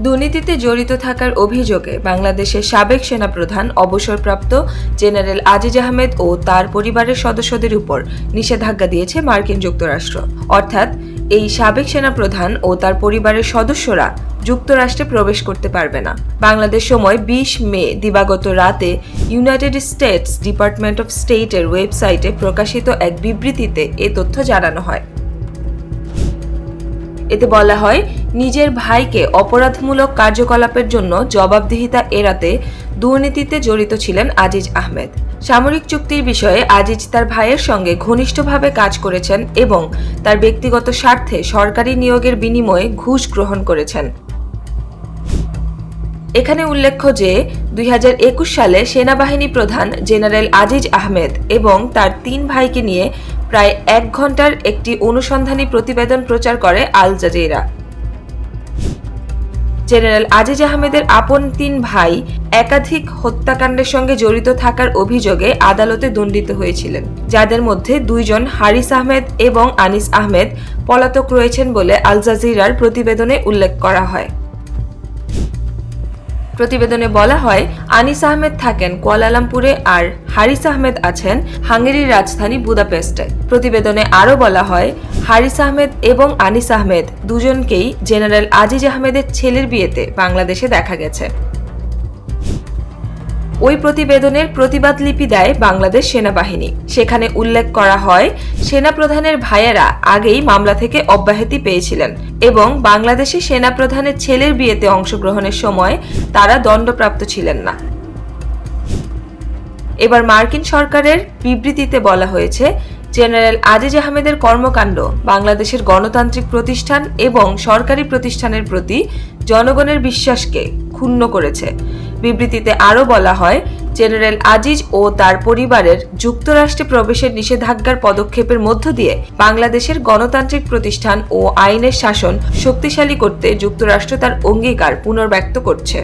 দুর্নীতিতে জড়িত থাকার অভিযোগে বাংলাদেশের সাবেক সেনাপ্রধান অবসরপ্রাপ্ত জেনারেল আজিজ আহমেদ ও তার পরিবারের সদস্যদের উপর নিষেধাজ্ঞা দিয়েছে মার্কিন যুক্তরাষ্ট্র। অর্থাৎ এই সাবেক সেনাপ্রধান ও তার পরিবারের সদস্যরা যুক্তরাষ্ট্রে প্রবেশ করতে পারবে না। বাংলাদেশ সময় 20 মে দিবাগত রাতে ইউনাইটেড স্টেটস ডিপার্টমেন্ট অফ স্টেটের ওয়েবসাইটে প্রকাশিত এক বিবৃতিতে এ তথ্য জানানো হয়। এতে বলা হয়, নিজের ভাইকে অপরাধমূলক কার্যকলাপের জন্য জবাবদিহিতা এড়াতে দুর্নীতিতে জড়িত ছিলেন আজিজ আহমেদ। সামরিক চুক্তির বিষয়ে আজিজ তার ভাইয়ের সঙ্গে ঘনিষ্ঠভাবে কাজ করেছেন এবং তার ব্যক্তিগত স্বার্থে সরকারি নিয়োগের বিনিময়ে ঘুষ গ্রহণ করেছেন। এখানে উল্লেখ্য যে 2021 সালে সেনাবাহিনী প্রধান জেনারেল আজিজ আহমেদ এবং তার 3 ভাইকে নিয়ে প্রায় 1 ঘন্টার একটি অনুসন্ধানী প্রতিবেদন প্রচার করে আল জাজিরা। জেনারেল আজিজ আহমেদের আপন 3 ভাই একাধিক হত্যাকাণ্ডের সঙ্গে জড়িত থাকার অভিযোগে আদালতে দণ্ডিত হয়েছিলেন, যাদের মধ্যে 2 জন হারিস আহমেদ এবং আনিস আহমেদ পলাতক রয়েছেন বলে আল জাজিরার প্রতিবেদনে উল্লেখ করা হয়। প্রতিবেদনে বলা হয়, আনিস আহমেদ থাকেন কুয়ালালামপুরে আর হারিস আহমেদ আছেন হাঙ্গেরির রাজধানী বুদাপেস্টে। প্রতিবেদনে আরও বলা হয়, হারিস আহমেদ এবং আনিস আহমেদ দুজনকেই জেনারেল আজিজ আহমেদের ছেলের বিয়েতে বাংলাদেশে দেখা গেছে। ওই প্রতিবেদনের প্রতিবাদ লিপি দেয় বাংলাদেশ সেনাবাহিনী। সেখানে উল্লেখ করা হয়, সেনাপ্রধানের ভাইয়েরা আগেই মামলা থেকে অব্যাহতি পেয়েছিলেন এবং বাংলাদেশে সেনাপ্রধানের ছেলের বিয়েতে অংশগ্রহণের সময় তারা দণ্ডপ্রাপ্ত ছিলেন না। এবার মার্কিন সরকারের বিবৃতিতে বলা হয়েছে, জেনারেল আজিজ আহমেদের কর্মকাণ্ড বাংলাদেশের গণতান্ত্রিক প্রতিষ্ঠান এবং সরকারি প্রতিষ্ঠানের প্রতি জনগণের বিশ্বাসকে ক্ষুণ্ণ করেছে। বিবৃতিতে আরও বলা হয়, জেনারেল আজিজ ও তার পরিবারের যুক্তরাষ্ট্রে প্রবেশের নিষেধাজ্ঞার পদক্ষেপের মধ্য দিয়ে বাংলাদেশের গণতান্ত্রিক প্রতিষ্ঠান ও আইনের শাসন শক্তিশালী করতে যুক্তরাষ্ট্র তার অঙ্গীকার পুনর্ব্যক্ত করছে।